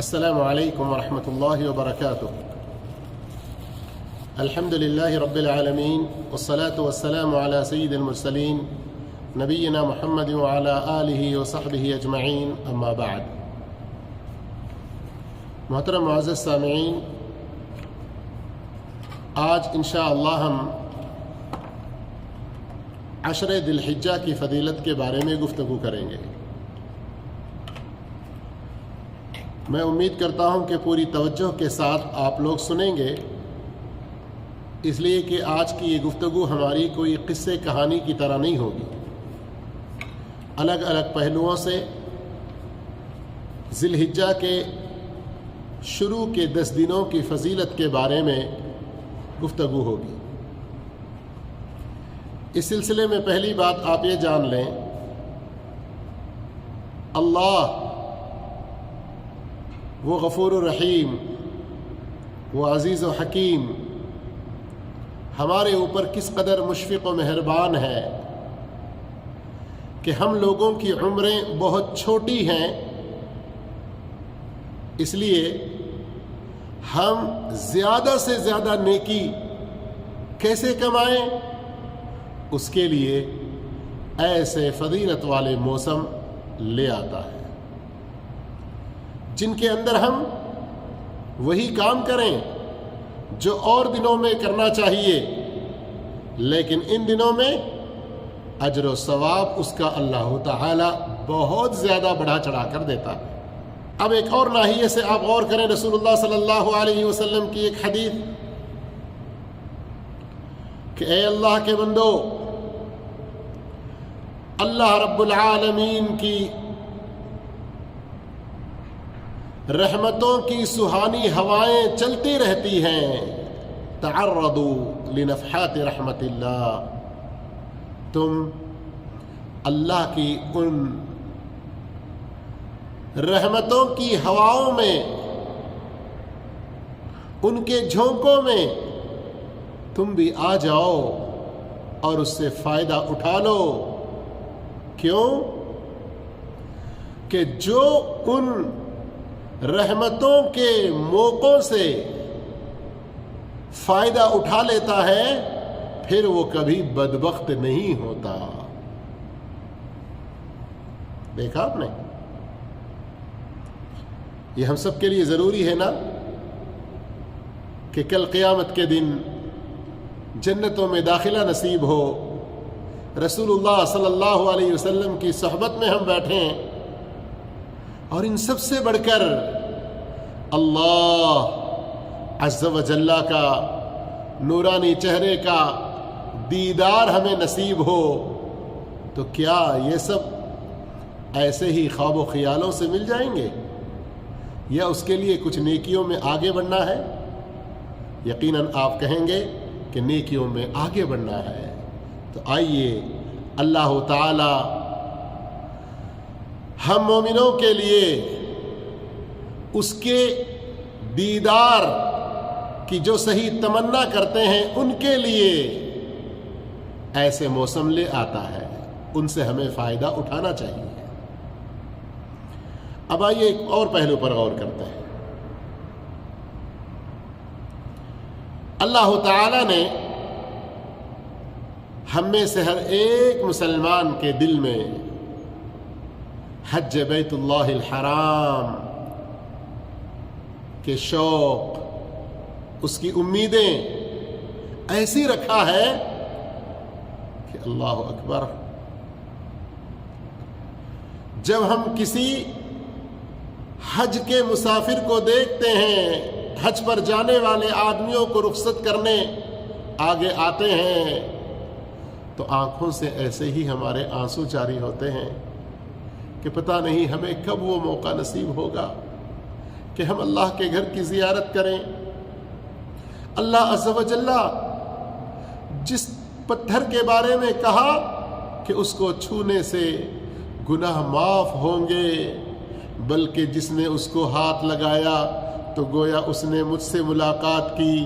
السلام عليكم ورحمة الله وبركاته. الحمد لله رب العالمين، والصلاة والسلام على سيد المرسلين نبينا محمد وعلى آله وصحبه أجمعين، أما بعد. محترم معزز سامعین، آج انشاءاللہ ہم عشر ذی الحجہ کی فضیلت کے بارے میں گفتگو کریں گے۔ میں امید کرتا ہوں کہ پوری توجہ کے ساتھ آپ لوگ سنیں گے، اس لیے کہ آج کی یہ گفتگو ہماری کوئی قصے کہانی کی طرح نہیں ہوگی۔ الگ الگ پہلوؤں سے ذی الحجہ کے شروع کے 10 دنوں کی فضیلت کے بارے میں گفتگو ہوگی۔ اس سلسلے میں پہلی بات آپ یہ جان لیں، اللہ وہ غفور الرحیم، وہ عزیز و حکیم ہمارے اوپر کس قدر مشفق و مہربان ہے کہ ہم لوگوں کی عمریں بہت چھوٹی ہیں، اس لیے ہم زیادہ سے زیادہ نیکی کیسے کمائیں، اس کے لیے ایسے فضیلت والے موسم لے آتا ہے جن کے اندر ہم وہی کام کریں جو اور دنوں میں کرنا چاہیے، لیکن ان دنوں میں اجر و ثواب اس کا اللہ تعالی بہت زیادہ بڑھا چڑھا کر دیتا ہے۔ اب ایک اور ناحیے سے آپ غور کریں، رسول اللہ صلی اللہ علیہ وسلم کی ایک حدیث کہ اے اللہ کے بندو، اللہ رب العالمین کی رحمتوں کی سہانی ہوائیں چلتی رہتی ہیں، تعرضوا لنفحات رحمت اللہ، تم اللہ کی ان رحمتوں کی ہواؤں میں، ان کے جھونکوں میں تم بھی آ جاؤ اور اس سے فائدہ اٹھا لو۔ کیوں کہ جو ان رحمتوں کے موقعوں سے فائدہ اٹھا لیتا ہے پھر وہ کبھی بدبخت نہیں ہوتا۔ دیکھا آپ نے، یہ ہم سب کے لیے ضروری ہے نا کہ کل قیامت کے دن جنتوں میں داخلہ نصیب ہو، رسول اللہ صلی اللہ علیہ وسلم کی صحبت میں ہم بیٹھیں، اور ان سب سے بڑھ کر اللہ عز و جل کا نورانی چہرے کا دیدار ہمیں نصیب ہو، تو کیا یہ سب ایسے ہی خواب و خیالوں سے مل جائیں گے، یا اس کے لیے کچھ نیکیوں میں آگے بڑھنا ہے؟ یقیناً آپ کہیں گے کہ نیکیوں میں آگے بڑھنا ہے۔ تو آئیے اللہ تعالی ہم مومنوں کے لیے اس کے دیدار کی جو صحیح تمنا کرتے ہیں ان کے لیے ایسے موسم لے آتا ہے، ان سے ہمیں فائدہ اٹھانا چاہیے۔ اب آئیے ایک اور پہلو پر غور کرتے ہیں۔ اللہ تعالی نے ہم میں سے ہر ایک مسلمان کے دل میں حج بیت اللہ الحرام کے شوق، اس کی امیدیں ایسی رکھا ہے کہ اللہ اکبر، جب ہم کسی حج کے مسافر کو دیکھتے ہیں، حج پر جانے والے آدمیوں کو رخصت کرنے آگے آتے ہیں، تو آنکھوں سے ایسے ہی ہمارے آنسو جاری ہوتے ہیں کہ پتہ نہیں ہمیں کب وہ موقع نصیب ہوگا کہ ہم اللہ کے گھر کی زیارت کریں۔ اللہ عز و جل جس پتھر کے بارے میں کہا کہ اس کو چھونے سے گناہ معاف ہوں گے، بلکہ جس نے اس کو ہاتھ لگایا تو گویا اس نے مجھ سے ملاقات کی،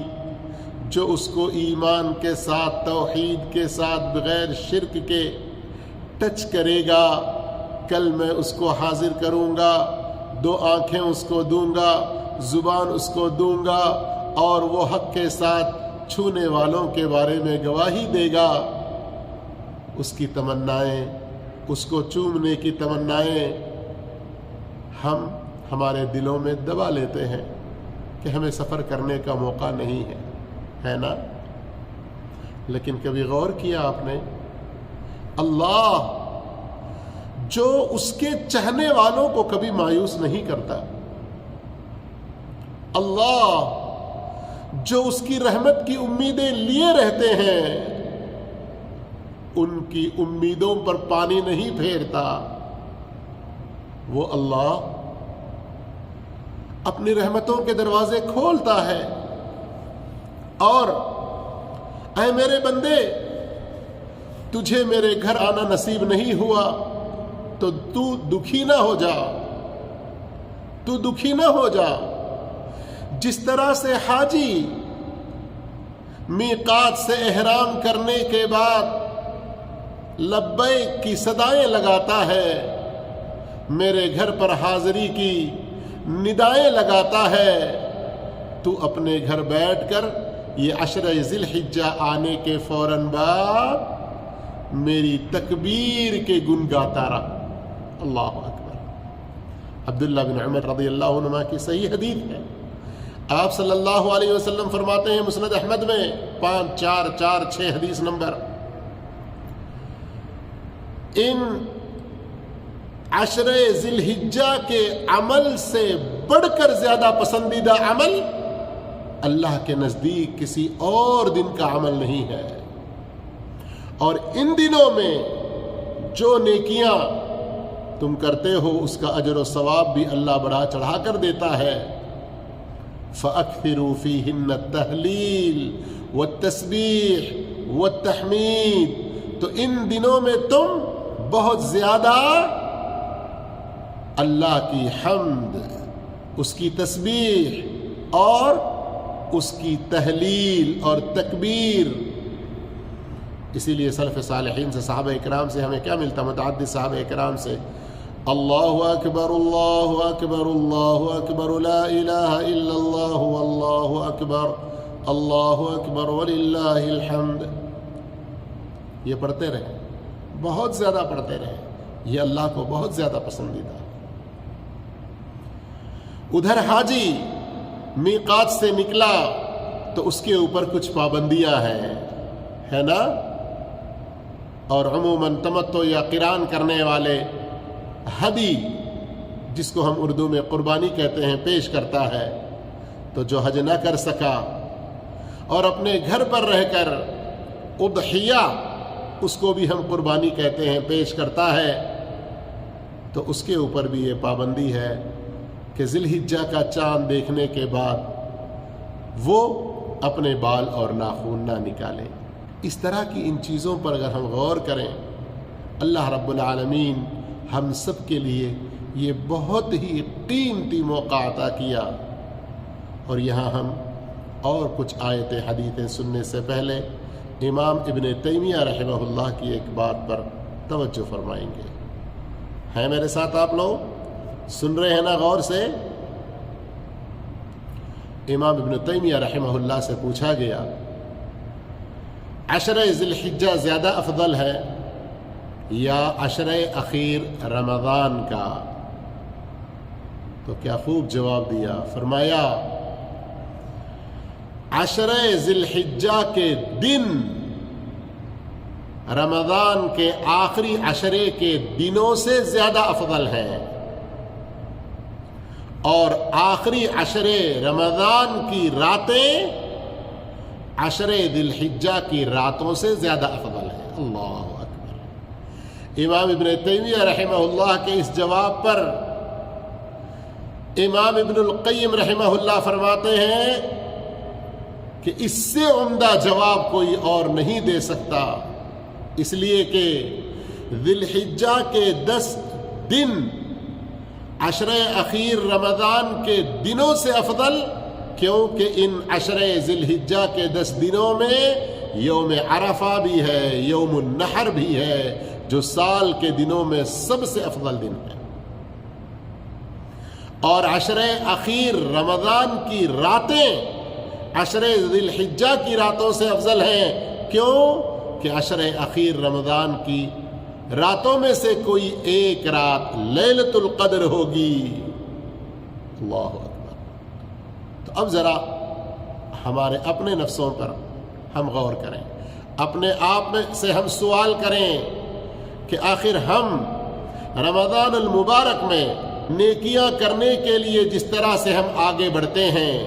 جو اس کو ایمان کے ساتھ، توحید کے ساتھ، بغیر شرک کے ٹچ کرے گا، کل میں اس کو حاضر کروں گا 2 آنکھیں اس کو دوں گا، زبان اس کو دوں گا، اور وہ حق کے ساتھ چھونے والوں کے بارے میں گواہی دے گا۔ اس کی تمنائیں، اس کو چومنے کی تمنائیں ہم ہمارے دلوں میں دبا لیتے ہیں کہ ہمیں سفر کرنے کا موقع نہیں ہے نا؟ لیکن کبھی غور کیا آپ نے؟ اللہ جو اس کے چاہنے والوں کو کبھی مایوس نہیں کرتا، اللہ جو اس کی رحمت کی امیدیں لیے رہتے ہیں، ان کی امیدوں پر پانی نہیں پھیرتا، وہ اللہ اپنی رحمتوں کے دروازے کھولتا ہے۔ اور اے میرے بندے، تجھے میرے گھر آنا نصیب نہیں ہوا تو تو دکھی نہ ہو جا، تو دکھی نہ ہو جا۔ جس طرح سے حاجی میقات سے احرام کرنے کے بعد لبیک کی صدائیں لگاتا ہے، میرے گھر پر حاضری کی ندائیں لگاتا ہے، تو اپنے گھر بیٹھ کر یہ عشرہ ذی الحجہ آنے کے فوراً بعد میری تکبیر کے گن گاتا رہا۔ اللہ اکبر۔ عبداللہ بن عمر رضی اللہ عنہما کی صحیح حدیث ہے، آپ صلی اللہ علیہ وسلم فرماتے ہیں مسند احمد میں 5446 حدیث نمبر، ان عشرہ ذی الحجہ کے عمل سے بڑھ کر زیادہ پسندیدہ عمل اللہ کے نزدیک کسی اور دن کا عمل نہیں ہے، اور ان دنوں میں جو نیکیاں تم کرتے ہو اس کا اجر و ثواب بھی اللہ بڑھا چڑھا کر دیتا ہے۔ فَأَكْثِرُوا فِيهِنَّ التَّهْلِيلَ وَالتَّسْبِيحَ وَالتَّحْمِيدَ، تو ان دنوں میں تم بہت زیادہ اللہ کی حمد، اس کی تسبیح اور اس کی تحلیل اور تکبیر۔ اسی لیے سلف صالحین سے، صحابہ اکرام سے ہمیں کیا ملتا؟ متعدد صحابہ اکرام سے اللہ اکبر اللہ اکبر اللہ اکبر لا الہ الا اللہ اللہ اکبر وللہ الحمد، یہ پڑھتے رہے، بہت زیادہ پڑھتے رہے، یہ اللہ کو بہت زیادہ پسندیدہ۔ ادھر حاجی میقات سے نکلا تو اس کے اوپر کچھ پابندیاں ہیں، ہے نا؟ اور عموماً تمتع یا قران کرنے والے ہدی، جس کو ہم اردو میں قربانی کہتے ہیں، پیش کرتا ہے۔ تو جو حج نہ کر سکا اور اپنے گھر پر رہ کر اضحیہ، اس کو بھی ہم قربانی کہتے ہیں، پیش کرتا ہے، تو اس کے اوپر بھی یہ پابندی ہے کہ ذی الحجہ کا چاند دیکھنے کے بعد وہ اپنے بال اور ناخن نہ نکالے۔ اس طرح کی ان چیزوں پر اگر ہم غور کریں، اللہ رب العالمین ہم سب کے لیے یہ بہت ہی قیمتی موقع عطا کیا۔ اور یہاں ہم اور کچھ آیتیں حدیثیں سننے سے پہلے امام ابن تیمیہ رحمہ اللہ کی ایک بات پر توجہ فرمائیں گے۔ ہیں میرے ساتھ آپ لوگ؟ سن رہے ہیں نا غور سے؟ امام ابن تیمیہ رحمہ اللہ سے پوچھا گیا، عشرہ ذی الحجہ زیادہ افضل ہے یا عشرہ اخیر رمضان کا؟ تو کیا خوب جواب دیا، فرمایا عشرہ ذی الحجہ کے دن رمضان کے آخری عشرے کے دنوں سے زیادہ افضل ہے، اور آخری عشرے رمضان کی راتیں عشرے ذی الحجہ کی راتوں سے زیادہ افضل ہے۔ اللہ اکبر۔ امام ابن تیمیہ رحمہ اللہ کے اس جواب پر امام ابن القیم رحمہ اللہ فرماتے ہیں کہ اس سے عمدہ جواب کوئی اور نہیں دے سکتا، اس لیے کہ ذی الحجہ کے 10 دن عشرہ اخیر رمضان کے دنوں سے افضل، کیونکہ ان عشرہ ذی الحجہ کے 10 دنوں میں یوم عرفہ بھی ہے، یوم النحر بھی ہے، جو سال کے دنوں میں سب سے افضل دن ہے۔ اور عشر اخیر رمضان کی راتیں عشر ذی الحجہ کی راتوں سے افضل ہیں. کیوں؟ کہ عشر اخیر رمضان کی راتوں میں سے کوئی ایک رات لیلۃ القدر ہوگی. اللہ اکبر. تو اب ذرا ہمارے اپنے نفسوں پر ہم غور کریں، اپنے آپ میں سے ہم سوال کریں کہ آخر ہم رمضان المبارک میں نیکیاں کرنے کے لیے جس طرح سے ہم آگے بڑھتے ہیں،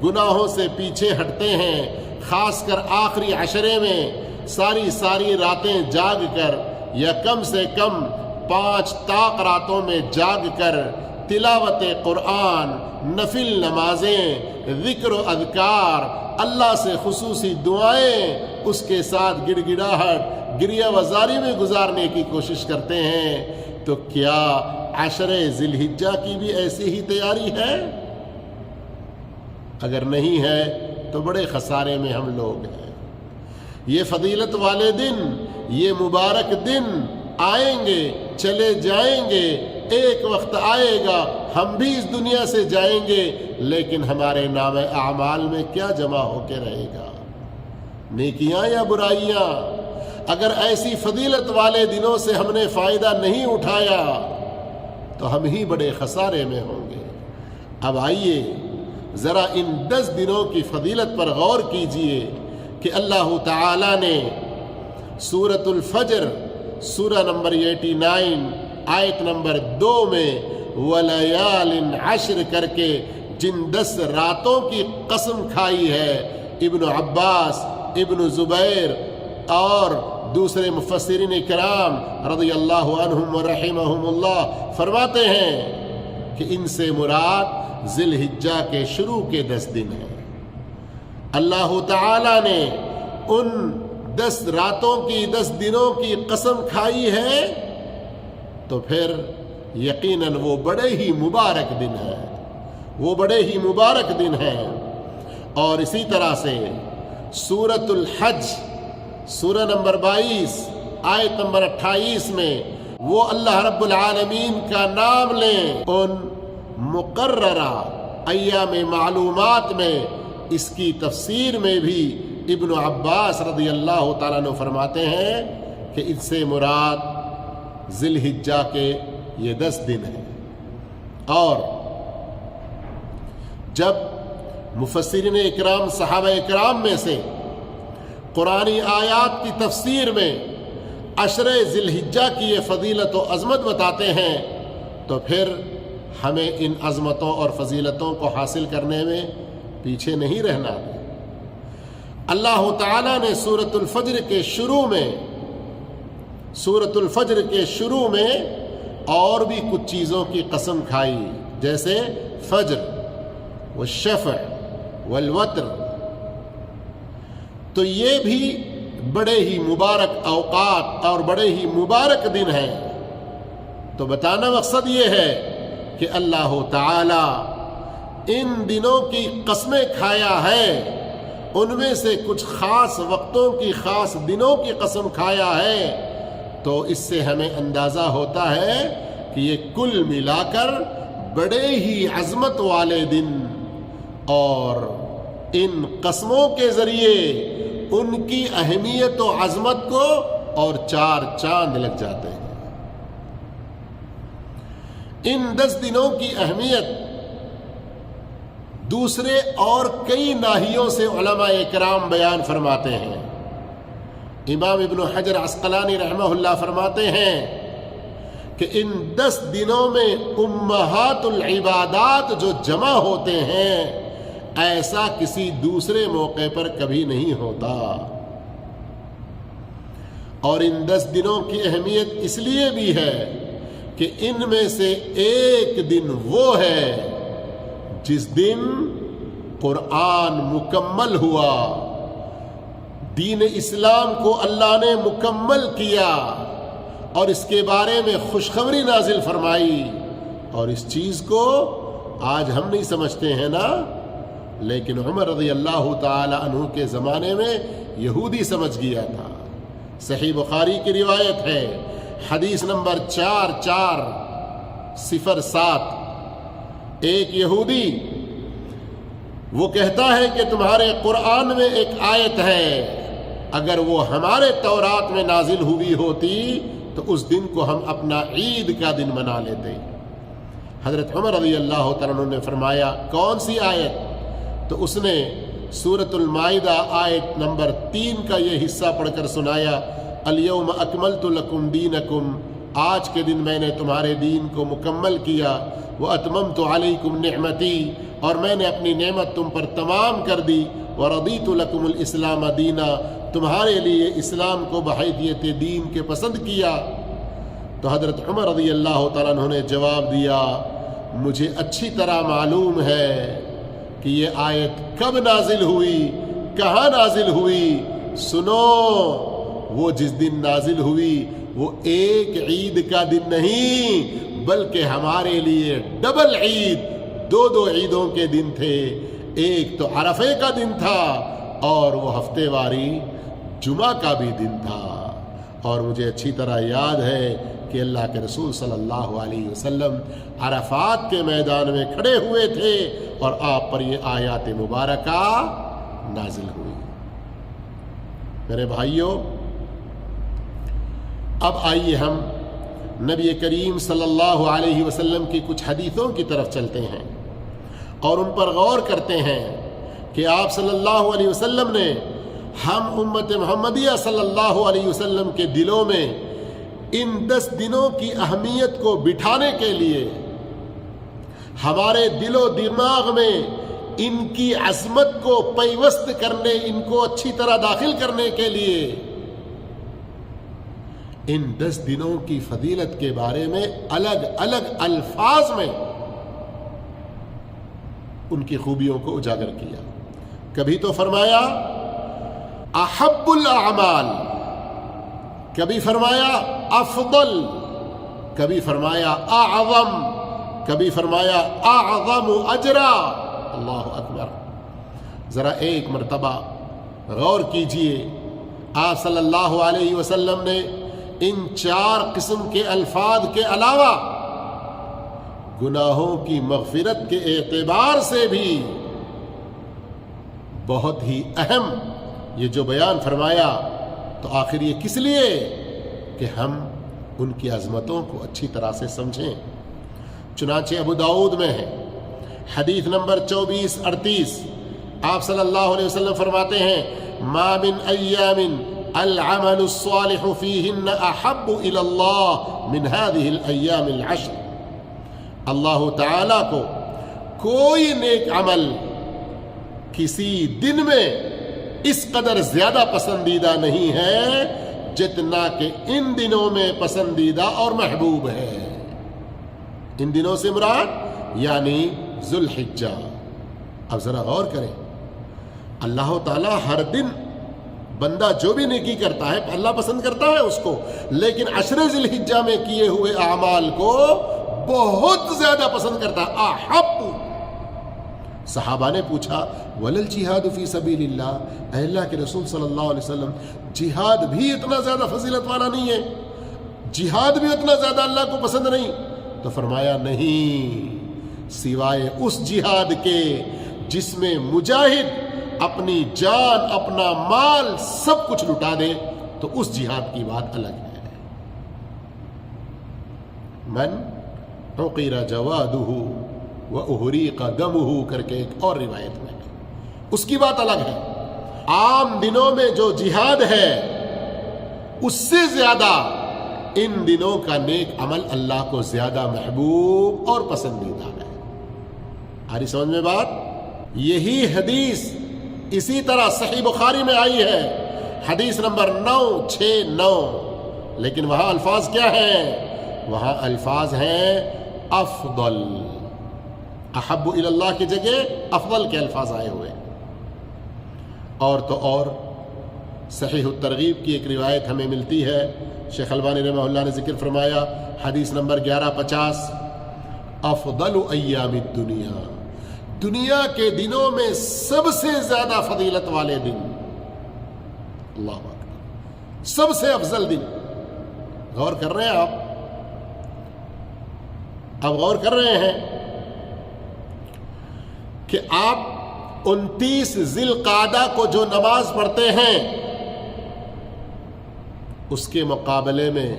گناہوں سے پیچھے ہٹتے ہیں، خاص کر آخری عشرے میں ساری راتیں جاگ کر یا کم سے کم 5 طاق راتوں میں جاگ کر تلاوت قرآن، نفل نمازیں، ذکر و اذکار، اللہ سے خصوصی دعائیں، اس کے ساتھ گڑ گڑاہٹ، گریہ وزاری میں گزارنے کی کوشش کرتے ہیں، تو کیا عشر ذی الحجہ کی بھی ایسی ہی تیاری ہے؟ اگر نہیں ہے تو بڑے خسارے میں ہم لوگ ہیں. یہ فضیلت والے دن، یہ مبارک دن آئیں گے، چلے جائیں گے. ایک وقت آئے گا ہم بھی اس دنیا سے جائیں گے، لیکن ہمارے نام اعمال میں کیا جمع ہو کے رہے گا؟ نیکیاں یا برائیاں؟ اگر ایسی فضیلت والے دنوں سے ہم نے فائدہ نہیں اٹھایا تو ہم ہی بڑے خسارے میں ہوں گے. اب آئیے ذرا ان 10 دنوں کی فضیلت پر غور کیجئے کہ اللہ تعالی نے سورۃ الفجر سورہ نمبر 89 آیت نمبر 2 میں وَلَيَالٍ عَشْرٍ کر کے جن 10 راتوں کی قسم کھائی ہے، ابن عباس، ابن زبیر اور دوسرے مفسرین کرام رضی اللہ عنہم ورحمہم اللہ فرماتے ہیں کہ ان سے مراد ذی الحجہ کے شروع کے 10 دن ہیں. اللہ تعالی نے ان 10 راتوں کی 10 دنوں کی قسم کھائی ہے تو پھر یقیناً وہ بڑے ہی مبارک دن ہیں، وہ بڑے ہی مبارک دن ہیں. اور اسی طرح سے سورۃ الحج سورہ نمبر 22 آیت نمبر 28 میں وہ اللہ رب العالمین کا نام لیں. ان مقررہ ایام معلومات میں اس کی تفسیر میں بھی ابن عباس رضی اللہ تعالیٰ عنہ فرماتے ہیں کہ اس سے مراد ذی الحجہ کے یہ 10 دن ہیں. اور جب مفسرین اکرام صحابہ اکرام میں سے قرآنی آیات کی تفسیر میں عشر ذی الحجہ کی یہ فضیلت و عظمت بتاتے ہیں تو پھر ہمیں ان عظمتوں اور فضیلتوں کو حاصل کرنے میں پیچھے نہیں رہنا. اللہ تعالیٰ نے سورۃ الفجر کے شروع میں اور بھی کچھ چیزوں کی قسم کھائی، جیسے فجر والشفع والوتر. تو یہ بھی بڑے ہی مبارک اوقات اور بڑے ہی مبارک دن ہیں. تو بتانا مقصد یہ ہے کہ اللہ تعالی ان دنوں کی قسمیں کھایا ہے، ان میں سے کچھ خاص وقتوں کی، خاص دنوں کی قسم کھایا ہے. تو اس سے ہمیں اندازہ ہوتا ہے کہ یہ کل ملا کر بڑے ہی عظمت والے دن، اور ان قسموں کے ذریعے ان کی اہمیت و عظمت کو اور 4 چاند لگ جاتے ہیں. ان 10 دنوں کی اہمیت دوسرے اور کئی ناحیوں سے علماء کرام بیان فرماتے ہیں. امام ابن حجر عسقلانی رحمہ اللہ فرماتے ہیں کہ ان 10 دنوں میں امہات العبادات جو جمع ہوتے ہیں ایسا کسی دوسرے موقع پر کبھی نہیں ہوتا. اور ان 10 دنوں کی اہمیت اس لیے بھی ہے کہ ان میں سے ایک دن وہ ہے جس دن قرآن مکمل ہوا، دین اسلام کو اللہ نے مکمل کیا اور اس کے بارے میں خوشخبری نازل فرمائی. اور اس چیز کو آج ہم نہیں سمجھتے ہیں نا، لیکن عمر رضی اللہ تعالی عنہ کے زمانے میں یہودی سمجھ گیا تھا. صحیح بخاری کی روایت ہے، حدیث نمبر 4407، ایک یہودی وہ کہتا ہے کہ تمہارے قرآن میں ایک آیت ہے، اگر وہ ہمارے تورات میں نازل ہوئی ہوتی تو اس دن کو ہم اپنا عید کا دن منا لیتے۔ حضرت عمر رضی اللہ تعالیٰ عنہ نے فرمایا کون سی آیت؟ تو اس نے سورۃ المائدہ آیت نمبر 3 کا یہ حصہ پڑھ کر سنایا، الیوم اکملت لکم دینکم، آج کے دن میں نے تمہارے دین کو مکمل کیا، واتممت علیکم نعمتی، اور میں نے اپنی نعمت تم پر تمام کر دی، ورضیت لکم الاسلام دینا، تمہارے لیے اسلام کو بحیثیت دین کے پسند کیا۔ تو حضرت عمر رضی اللہ تعالیٰ عنہ نے جواب دیا، مجھے اچھی طرح معلوم ہے کہ یہ آیت کب نازل ہوئی، کہاں نازل ہوئی۔ سنو، وہ جس دن نازل ہوئی وہ ایک عید کا دن نہیں بلکہ ہمارے لیے ڈبل عید، دو عیدوں کے دن تھے، ایک تو عرفے کا دن تھا اور وہ ہفتے واری جمعہ کا بھی دن تھا۔ اور مجھے اچھی طرح یاد ہے کہ اللہ کے رسول صلی اللہ علیہ وسلم عرفات کے میدان میں کھڑے ہوئے تھے اور آپ پر یہ آیات مبارکہ نازل ہوئی۔ میرے بھائیوں، اب آئیے ہم نبی کریم صلی اللہ علیہ وسلم کی کچھ حدیثوں کی طرف چلتے ہیں اور ان پر غور کرتے ہیں کہ آپ صلی اللہ علیہ وسلم نے ہم امت محمدیہ صلی اللہ علیہ وسلم کے دلوں میں ان 10 دنوں کی اہمیت کو بٹھانے کے لیے، ہمارے دل و دماغ میں ان کی عظمت کو پیوست کرنے، ان کو اچھی طرح داخل کرنے کے لیے ان 10 دنوں کی فضیلت کے بارے میں الگ الگ الفاظ میں ان کی خوبیوں کو اجاگر کیا۔ کبھی تو فرمایا احب الاعمال، کبھی فرمایا افضل، کبھی فرمایا اعظم، کبھی فرمایا اعظم اجرا۔ اللہ اکبر! ذرا ایک مرتبہ غور کیجئے، آپ صلی اللہ علیہ وسلم نے ان 4 قسم کے الفاظ کے علاوہ گناہوں کی مغفرت کے اعتبار سے بھی بہت ہی اہم یہ جو بیان فرمایا، تو آخر یہ کس لیے؟ کہ ہم ان کی عظمتوں کو اچھی طرح سے سمجھیں۔ چنانچہ ابو داؤد میں ہے حدیث نمبر 2438، آپ صلی اللہ علیہ وسلم فرماتے ہیں ما من ایام العمل الصالح فیہن احب الی اللہ من هذه الایام العشر۔ اللہ تعالیٰ کو کوئی نیک عمل کسی دن میں اس قدر زیادہ پسندیدہ نہیں ہے جتنا کہ ان دنوں میں پسندیدہ اور محبوب ہے۔ ان دنوں سے مراد یعنی ذو الحجہ۔ اب ذرا غور کریں، اللہ تعالیٰ ہر دن بندہ جو بھی نیکی کرتا ہے اللہ پسند کرتا ہے اس کو، لیکن عشر ذی الحجہ میں کیے ہوئے اعمال کو بہت زیادہ پسند کرتا ہے۔ احب۔ صحابہ نے پوچھا ولل جہاد فی سبیل اللہ، اے اللہ کے رسول صلی اللہ علیہ وسلم، جہاد بھی اتنا زیادہ فضیلت والا نہیں ہے؟ جہاد بھی اتنا زیادہ اللہ کو پسند نہیں؟ تو فرمایا نہیں، سوائے اس جہاد کے جس میں مجاہد اپنی جان، اپنا مال سب کچھ لٹا دے، تو اس جہاد کی بات الگ ہے۔ من عقر جوادہ وَأُحْرِقَ دَمُهُ کر کے ایک اور روایت میں اس کی بات الگ ہے۔ عام دنوں میں جو جہاد ہے اس سے زیادہ ان دنوں کا نیک عمل اللہ کو زیادہ محبوب اور پسندیدہ ہے۔ آ رہی سمجھ میں بات؟ یہی حدیث اسی طرح صحیح بخاری میں آئی ہے، حدیث نمبر 969، لیکن وہاں الفاظ کیا ہیں؟ وہاں الفاظ ہیں افضل۔ احب الی اللہ کی جگہ افضل کے الفاظ آئے ہوئے۔ اور تو اور صحیح الترغیب کی ایک روایت ہمیں ملتی ہے، شیخ البانی رحمہ اللہ نے ذکر فرمایا حدیث نمبر 1150، افضل ایام الدنیا، دنیا کے دنوں میں سب سے زیادہ فضیلت والے دن، اللہ اکبر، سب سے افضل دن۔ غور کر رہے ہیں آپ؟ اب غور کر رہے ہیں کہ آپ 29 ذی القعدہ کو جو نماز پڑھتے ہیں اس کے مقابلے میں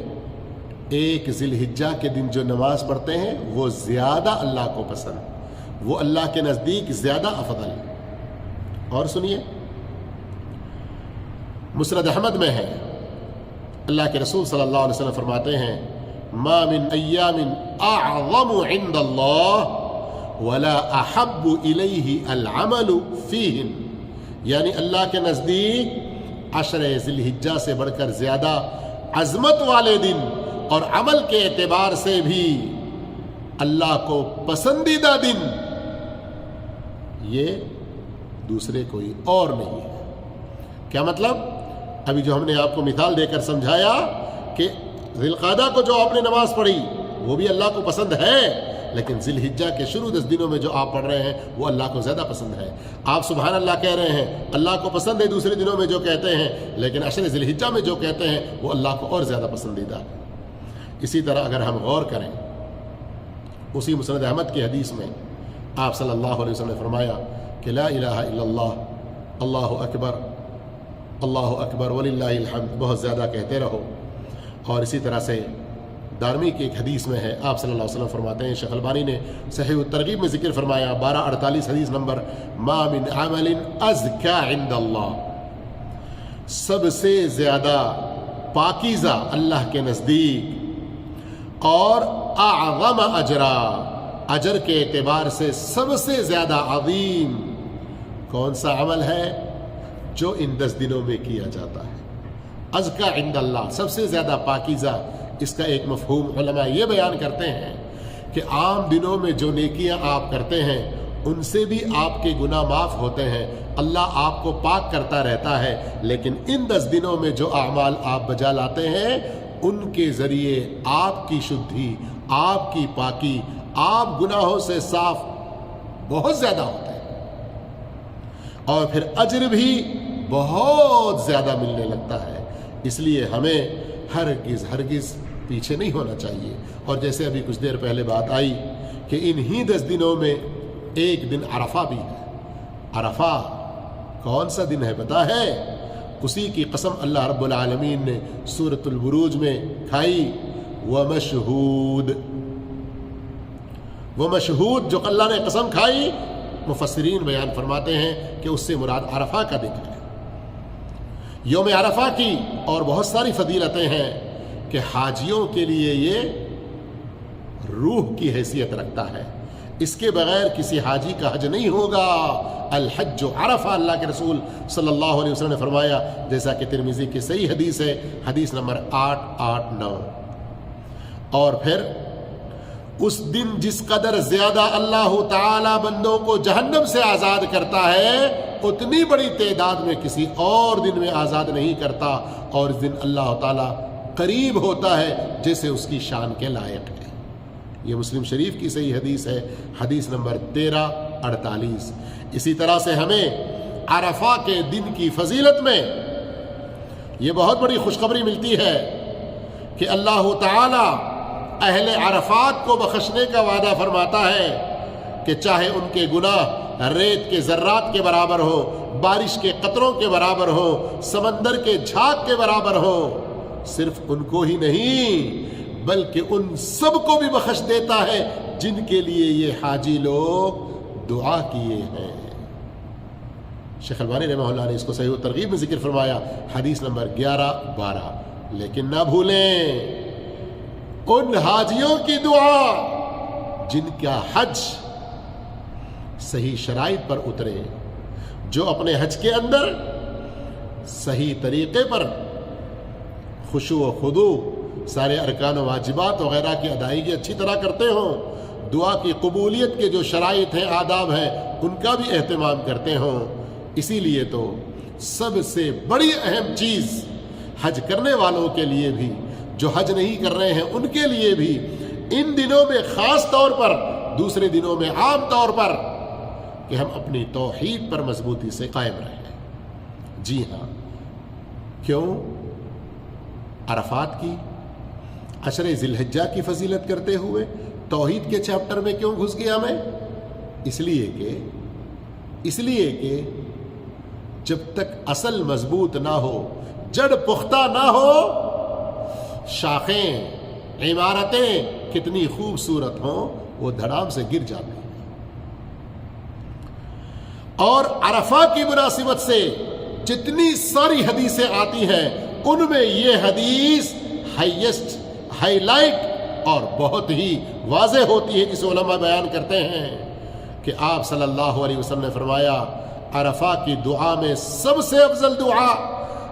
1 ذی الحجہ کے دن جو نماز پڑھتے ہیں وہ زیادہ اللہ کو پسند، وہ اللہ کے نزدیک زیادہ افضل۔ اور سنیے، مسند احمد میں ہے، اللہ کے رسول صلی اللہ علیہ وسلم فرماتے ہیں ما من ایام اعظم عند اللہ ولا احب الیہ العمل فیہن، یعنی اللہ کے نزدیک 10 ذی الحجہ سے بڑھ کر زیادہ عظمت والے دن اور عمل کے اعتبار سے بھی اللہ کو پسندیدہ دن یہ دوسرے کوئی اور نہیں ہے۔ کیا مطلب؟ ابھی جو ہم نے آپ کو مثال دے کر سمجھایا کہ ذی القعدہ کو جو آپ نے نماز پڑھی وہ بھی اللہ کو پسند ہے، لیکن ذی الحجہ کے شروع 10 دنوں میں جو آپ پڑھ رہے ہیں وہ اللہ کو زیادہ پسند ہے۔ آپ سبحان اللہ کہہ رہے ہیں، اللہ کو پسند ہے دوسرے دنوں میں جو کہتے ہیں، لیکن 10 ذی الحجہ میں جو کہتے ہیں وہ اللہ کو اور زیادہ پسندیدہ ہے۔ اسی طرح اگر ہم غور کریں، اسی مسند احمد کی حدیث میں آپ صلی اللہ علیہ وسلم نے فرمایا کہ لا الہ الا اللہ، اللہ اکبر وللہ الحمد بہت زیادہ کہتے رہو۔ اور اسی طرح سے دارمی کی ایک حدیث میں ہے، آپ صلی اللہ علیہ وسلم فرماتے ہیں، شیخ البانی نے صحیح الترغیب میں ذکر فرمایا 1248 حدیث نمبر، ما من عمل ازکا عند اللہ، سب سے زیادہ پاکیزہ اللہ کے نزدیک اور اعظم اجرا، اجر کے اعتبار سے سب سے زیادہ عظیم کون سا عمل ہے جو ان 10 دنوں میں کیا جاتا ہے؟ ازکا عند اللہ، سب سے زیادہ پاکیزہ۔ اس کا ایک مفہوم علماء یہ بیان کرتے ہیں کہ عام دنوں میں جو نیکیاں آپ کرتے ہیں ان سے بھی آپ کے گناہ معاف ہوتے ہیں، اللہ آپ کو پاک کرتا رہتا ہے، لیکن ان 10 دنوں میں جو اعمال آپ بجا لاتے ہیں ان کے ذریعے آپ کی شدھی، آپ کی پاکی، آپ گناہوں سے صاف بہت زیادہ ہوتے ہیں، اور پھر اجر بھی بہت زیادہ ملنے لگتا ہے۔ اس لیے ہمیں ہرگز پیچھے نہیں ہونا چاہیے۔ اور جیسے ابھی کچھ دیر پہلے بات آئی کہ انہی 10 دنوں میں ایک دن عرفہ بھی ہے۔ عرفہ کون سا دن ہے پتہ ہے؟ اسی کی قسم اللہ رب العالمین نے سورۃ البروج میں کھائی، ومشہود، جو اللہ نے قسم کھائی، مفسرین بیان فرماتے ہیں کہ اس سے مراد عرفہ کا دن ہے۔ یوم عرفہ کی اور بہت ساری فضیلتیں ہیں کہ حاجیوں کے لیے یہ روح کی حیثیت رکھتا ہے، اس کے بغیر کسی حاجی کا حج نہیں ہوگا۔ الحج عرفہ، اللہ کے رسول صلی اللہ علیہ وسلم نے فرمایا، جیسا کہ ترمذی کی صحیح حدیث ہے، حدیث نمبر 889۔ اور پھر اس دن جس قدر زیادہ اللہ تعالی بندوں کو جہنم سے آزاد کرتا ہے اتنی بڑی تعداد میں کسی اور دن میں آزاد نہیں کرتا، اور اس دن اللہ تعالی قریب ہوتا ہے جیسے اس کی شان کے لائق ہے۔ یہ مسلم شریف کی صحیح حدیث ہے، حدیث نمبر 1348۔ اسی طرح سے ہمیں عرفہ کے دن کی فضیلت میں یہ بہت بڑی خوشخبری ملتی ہے کہ اللہ تعالی اہل عرفات کو بخشنے کا وعدہ فرماتا ہے کہ چاہے ان کے گناہ ریت کے ذرات کے برابر ہو، بارش کے قطروں کے برابر ہو، سمندر کے جھاگ کے برابر ہو، صرف ان کو ہی نہیں بلکہ ان سب کو بھی بخش دیتا ہے جن کے لیے یہ حاجی لوگ دعا کیے ہیں۔ شیخ البانی رحمہ اللہ نے اس کو صحیح ترغیب میں ذکر فرمایا، حدیث نمبر 1112۔ لیکن نہ بھولیں ان حاجیوں کی دعا جن کا حج صحیح شرائط پر اترے، جو اپنے حج کے اندر صحیح طریقے پر خشوع و خضوع، سارے ارکان و واجبات وغیرہ کی ادائیگی اچھی طرح کرتے ہوں، دعا کی قبولیت کے جو شرائط ہیں، آداب ہیں، ان کا بھی اہتمام کرتے ہوں۔ اسی لیے تو سب سے بڑی اہم چیز حج کرنے والوں کے لیے بھی، جو حج نہیں کر رہے ہیں ان کے لیے بھی، ان دنوں میں خاص طور پر، دوسرے دنوں میں عام طور پر، کہ ہم اپنی توحید پر مضبوطی سے قائم رہیں۔ جی ہاں، کیوں؟ عرفات کی 10 ذی الحجہ کی فضیلت کرتے ہوئے توحید کے چیپٹر میں کیوں گھس گیا میں؟ اس لیے کہ اس لیے کہ جب تک اصل مضبوط نہ ہو، جڑ پختہ نہ ہو، شاخیں، عمارتیں کتنی خوبصورت ہوں وہ دھڑام سے گر جاتے ہیں۔ اور عرفہ کی مناسبت سے جتنی ساری حدیثیں آتی ہیں ان میں یہ حدیث ہائیسٹ، ہائی لائٹ اور بہت ہی واضح ہوتی ہے، جسے علماء بیان کرتے ہیں کہ آپ صلی اللہ علیہ وسلم نے فرمایا عرفہ کی دعا میں سب سے افضل دعا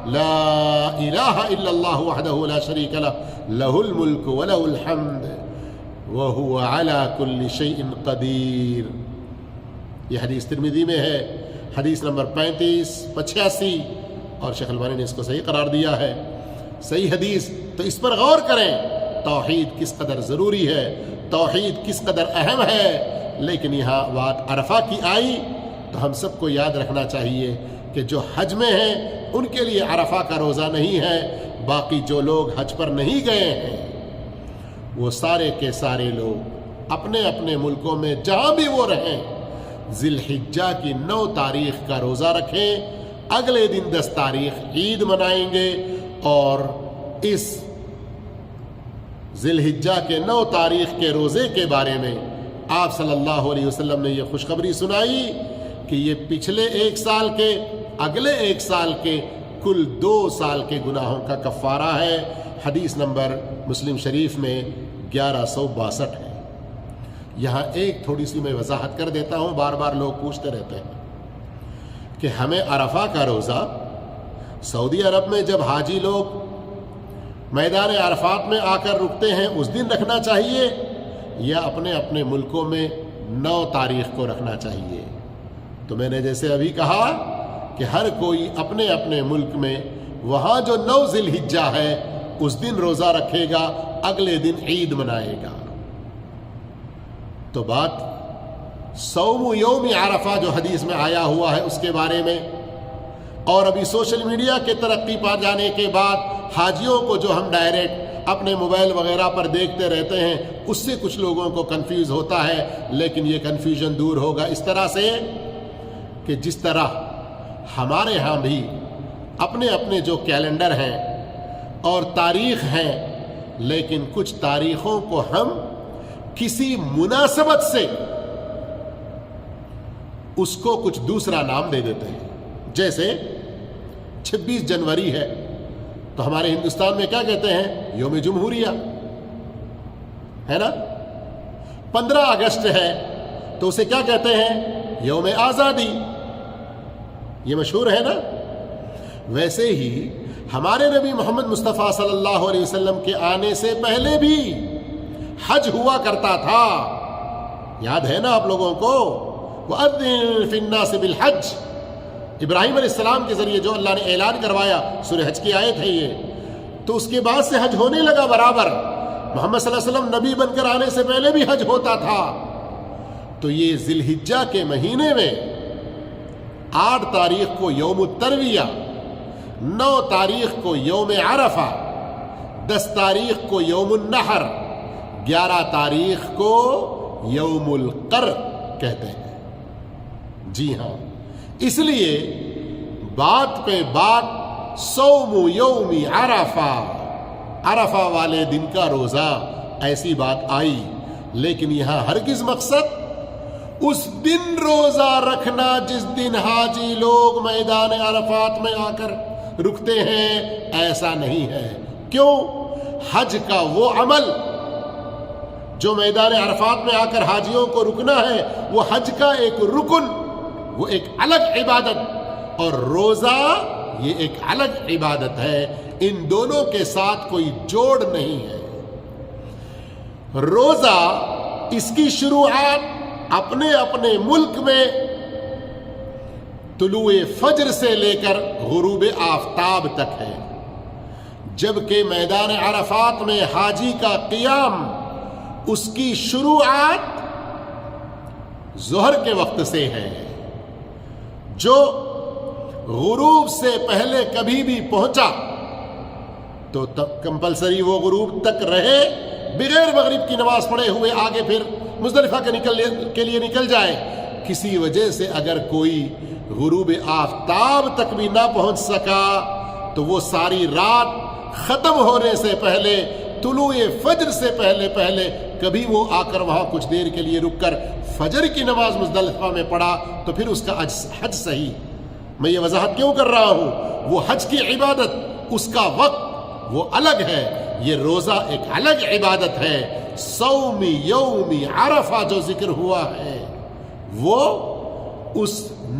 لا الہ الا اللہ وحدہ لا شریک لہ لہ الملک ولہ الحمد وہو علی کل شیء قدیر۔ یہ حدیث ترمذی میں ہے، حدیث نمبر 35 85، اور شیخ البانی نے اس کو صحیح قرار دیا ہے، صحیح حدیث۔ تو اس پر غور کریں، توحید کس قدر ضروری ہے، توحید کس قدر اہم ہے۔ لیکن یہاں بات عرفہ کی آئی تو ہم سب کو یاد رکھنا چاہیے کہ جو حج میں ہیں ان کے لیے عرفہ کا روزہ نہیں ہے، باقی جو لوگ حج پر نہیں گئے ہیں وہ سارے کے سارے لوگ اپنے اپنے ملکوں میں جہاں بھی وہ رہیں ذی الحجہ کی 9 تاریخ کا روزہ رکھیں، اگلے دن 10 تاریخ عید منائیں گے، اور اس ذی الحجہ کے 9 تاریخ کے روزے کے بارے میں آپ صلی اللہ علیہ وسلم نے یہ خوشخبری سنائی کہ یہ پچھلے 1 سال کے، اگلے 1 سال کے کل 2 سال کے گناہوں کا کفارہ ہے۔ حدیث نمبر مسلم شریف میں 1162 ہے۔ یہاں ایک تھوڑی سی میں وضاحت کر دیتا ہوں، بار بار لوگ پوچھتے رہتے ہیں کہ ہمیں عرفہ کا روزہ سعودی عرب میں جب حاجی لوگ میدان عرفات میں آ کر رکتے ہیں اس دن رکھنا چاہیے یا اپنے اپنے ملکوں میں 9 تاریخ کو رکھنا چاہیے؟ تو میں نے جیسے ابھی کہا کہ ہر کوئی اپنے اپنے ملک میں وہاں جو 9 ذی الحجہ ہے اس دن روزہ رکھے گا، اگلے دن عید منائے گا۔ تو بات صوم یوم عرفہ جو حدیث میں آیا ہوا ہے اس کے بارے میں، اور ابھی سوشل میڈیا کے ترقی پا جانے کے بعد حاجیوں کو جو ہم ڈائریکٹ اپنے موبائل وغیرہ پر دیکھتے رہتے ہیں اس سے کچھ لوگوں کو کنفیوز ہوتا ہے، لیکن یہ کنفیوژن دور ہوگا اس طرح سے کہ جس طرح ہمارے ہاں بھی اپنے اپنے جو کیلنڈر ہیں اور تاریخ ہیں، لیکن کچھ تاریخوں کو ہم کسی مناسبت سے اس کو کچھ دوسرا نام دے دیتے ہیں۔ جیسے 26 جنوری ہے تو ہمارے ہندوستان میں کیا کہتے ہیں؟ یوم جمہوریہ ہے نا۔ 15 اگست ہے تو اسے کیا کہتے ہیں؟ یوم آزادی۔ یہ مشہور ہے نا۔ ویسے ہی ہمارے نبی محمد مصطفیٰ صلی اللہ علیہ وسلم کے آنے سے پہلے بھی حج ہوا کرتا تھا، یاد ہے نا آپ لوگوں کو؟ وَأَذِّن فِي النَّاسِ بِالْحَجِّ، ابراہیم علیہ السلام کے ذریعے جو اللہ نے اعلان کروایا، سورہ حج کی آیت ہے یہ۔ تو اس کے بعد سے حج ہونے لگا برابر۔ محمد صلی اللہ علیہ وسلم نبی بن کر آنے سے پہلے بھی حج ہوتا تھا۔ تو یہ ذی الحجہ کے مہینے میں 8 تاریخ کو یوم الترویہ، 9 تاریخ کو یوم عرفہ، 10 تاریخ کو یوم النحر، 11 تاریخ کو یوم القر کہتے ہیں۔ جی ہاں، اس لیے بات پہ بات صوم یوم عرفہ، عرفہ والے دن کا روزہ، ایسی بات آئی، لیکن یہاں ہرگز مقصد اس دن روزہ رکھنا جس دن حاجی لوگ میدان عرفات میں آ کر رکتے ہیں، ایسا نہیں ہے۔ کیوں؟ حج کا وہ عمل جو میدان عرفات میں آ کر حاجیوں کو رکنا ہے، وہ حج کا ایک رکن، وہ ایک الگ عبادت، اور روزہ یہ ایک الگ عبادت ہے۔ ان دونوں کے ساتھ کوئی جوڑ نہیں ہے۔ روزہ اس کی شروعات اپنے اپنے ملک میں طلوع فجر سے لے کر غروب آفتاب تک ہے، جبکہ میدان عرفات میں حاجی کا قیام اس کی شروعات ظہر کے وقت سے ہے۔ جو غروب سے پہلے کبھی بھی پہنچا تو کمپلسری وہ غروب تک رہے، بغیر مغرب کی نماز پڑھے ہوئے آگے پھر مزدلفہ کے لیے نکل جائے۔ کسی وجہ سے اگر کوئی غروب آفتاب تک بھی نہ پہنچ سکا تو وہ ساری رات ختم ہونے سے پہلے، طلوع فجر سے پہلے کبھی وہ آ کر وہاں کچھ دیر کے لیے رک کر فجر کی نماز مزدلفہ میں پڑھا تو پھر اس کا حج صحیح۔ میں یہ وضاحت کیوں کر رہا ہوں؟ وہ حج کی عبادت، اس کا وقت وہ الگ ہے، یہ روزہ ایک الگ عبادت ہے۔ صوم یوم عرفہ جو ذکر ہوا ہے وہ اس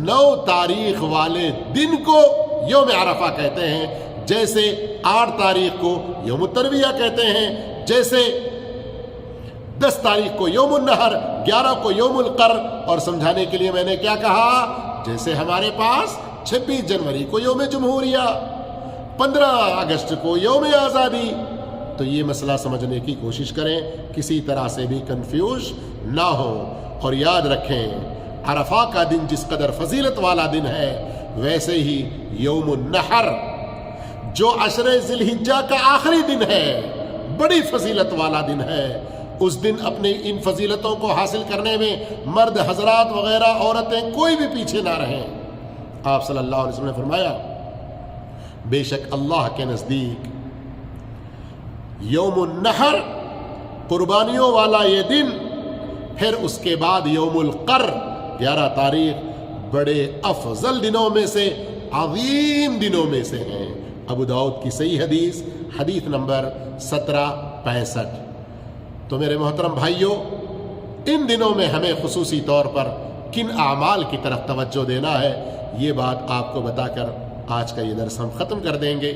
9 تاریخ والے دن کو یوم عرفہ کہتے ہیں، جیسے 8 تاریخ کو یوم الترویہ کہتے ہیں، جیسے 10 تاریخ کو یوم النحر، 11 کو یوم القر، اور سمجھانے کے لیے میں نے کیا کہا، جیسے ہمارے پاس 26 جنوری کو یوم جمہوریہ، 15 اگست کو یوم آزادی۔ تو یہ مسئلہ سمجھنے کی کوشش کریں، کسی طرح سے بھی کنفیوز نہ ہو، اور یاد رکھیں عرفہ کا دن جس قدر فضیلت والا دن ہے، ویسے ہی یوم النحر جو عشر ذی الحجہ کا آخری دن ہے، بڑی فضیلت والا دن ہے۔ اس دن اپنے ان فضیلتوں کو حاصل کرنے میں مرد حضرات وغیرہ، عورتیں، کوئی بھی پیچھے نہ رہیں۔ آپ صلی اللہ علیہ وسلم نے فرمایا بے شک اللہ کے نزدیک یوم النحر قربانیوں والا یہ دن، پھر اس کے بعد یوم القر 11 تاریخ بڑے افضل دنوں میں سے، عظیم دنوں میں سے ہیں۔ ابو داؤد کی صحیح حدیث، حدیث نمبر 1765۔ تو میرے محترم بھائیوں، ان دنوں میں ہمیں خصوصی طور پر کن اعمال کی طرف توجہ دینا ہے، یہ بات آپ کو بتا کر آج کا یہ درس ہم ختم کر دیں گے۔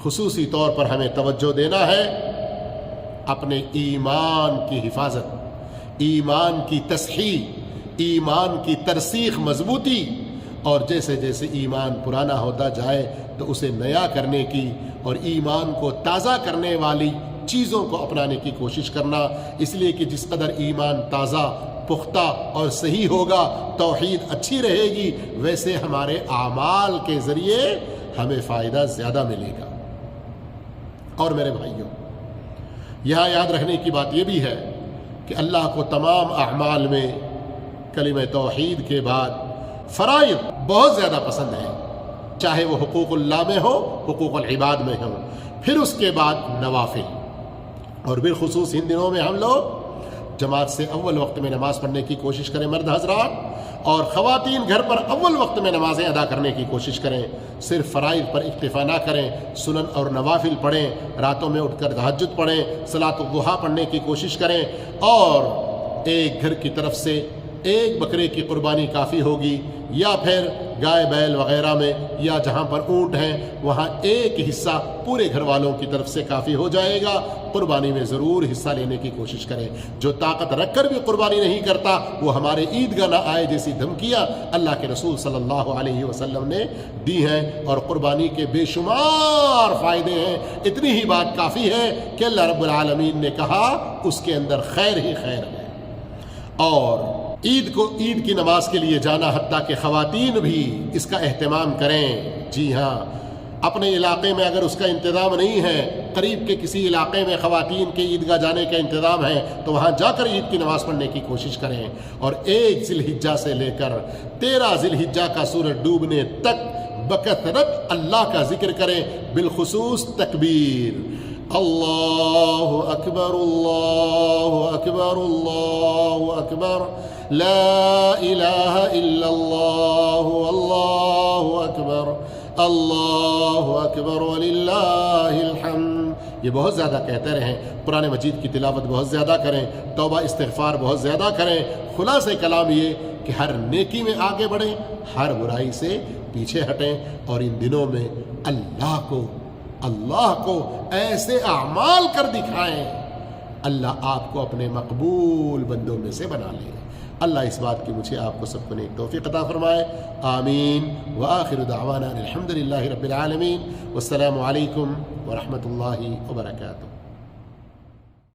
خصوصی طور پر ہمیں توجہ دینا ہے اپنے ایمان کی حفاظت، ایمان کی تصحیح، ایمان کی ترسیخ، مضبوطی، اور جیسے جیسے ایمان پرانا ہوتا جائے تو اسے نیا کرنے کی اور ایمان کو تازہ کرنے والی چیزوں کو اپنانے کی کوشش کرنا، اس لیے کہ جس قدر ایمان تازہ، پختہ اور صحیح ہوگا، توحید اچھی رہے گی، ویسے ہمارے اعمال کے ذریعے ہمیں فائدہ زیادہ ملے گا۔ اور میرے بھائیوں، یہاں یاد رکھنے کی بات یہ بھی ہے کہ اللہ کو تمام اعمال میں کلمہ توحید کے بعد فرائض بہت زیادہ پسند ہیں، چاہے وہ حقوق اللہ میں ہو، حقوق العباد میں ہو، پھر اس کے بعد نوافل۔ اور بالخصوص ان دنوں میں ہم لوگ جماعت سے اول وقت میں نماز پڑھنے کی کوشش کریں، مرد حضرات، اور خواتین گھر پر اول وقت میں نمازیں ادا کرنے کی کوشش کریں، صرف فرائض پر اکتفا نہ کریں، سنن اور نوافل پڑھیں، راتوں میں اٹھ کر تہجد پڑھیں، صلاۃ الضحیٰ پڑھنے کی کوشش کریں، اور ایک گھر کی طرف سے ایک بکرے کی قربانی کافی ہوگی، یا پھر گائے بیل وغیرہ میں، یا جہاں پر اونٹ ہیں وہاں ایک حصہ پورے گھر والوں کی طرف سے کافی ہو جائے گا۔ قربانی میں ضرور حصہ لینے کی کوشش کریں۔ جو طاقت رکھ کر بھی قربانی نہیں کرتا وہ ہمارے عیدگاہ نہ آئے جیسی دھمکیاں اللہ کے رسول صلی اللہ علیہ وسلم نے دی ہیں، اور قربانی کے بے شمار فائدے ہیں۔ اتنی ہی بات کافی ہے کہ اللہ رب العالمین نے کہا اس کے اندر خیر ہی خیر ہے۔ اور عید کی نماز کے لیے جانا، حتیٰ کہ خواتین بھی اس کا اہتمام کریں۔ جی ہاں، اپنے علاقے میں اگر اس کا انتظام نہیں ہے، قریب کے کسی علاقے میں خواتین کے عیدگاہ جانے کا انتظام ہے تو وہاں جا کر عید کی نماز پڑھنے کی کوشش کریں، اور 1 ذی الحجہ سے لے کر 13 ذی الحجہ کا سورج ڈوبنے تک بکثرت اللہ کا ذکر کریں، بالخصوص تکبیر، اللہ اکبر اللہ اکبر اللہ اکبر، لا الہ الا اللہ اللہ اکبر اللہ اکبر وللہ الحمد۔ یہ بہت زیادہ کہتے رہیں، قرآن مجید کی تلاوت بہت زیادہ کریں، توبہ استغفار بہت زیادہ کریں۔ خلاصہ کلام یہ کہ ہر نیکی میں آگے بڑھیں، ہر برائی سے پیچھے ہٹیں، اور ان دنوں میں اللہ کو ایسے اعمال کر دکھائیں، اللہ آپ کو اپنے مقبول بندوں میں سے بنا لے۔ اللہ اس بات کی مجھے آپ کو سب کو نیک توفیق عطا فرمائے، آمین۔ وآخر دعوانا الحمد للہ رب العالمین، والسلام علیکم ورحمۃ اللہ وبرکاتہ۔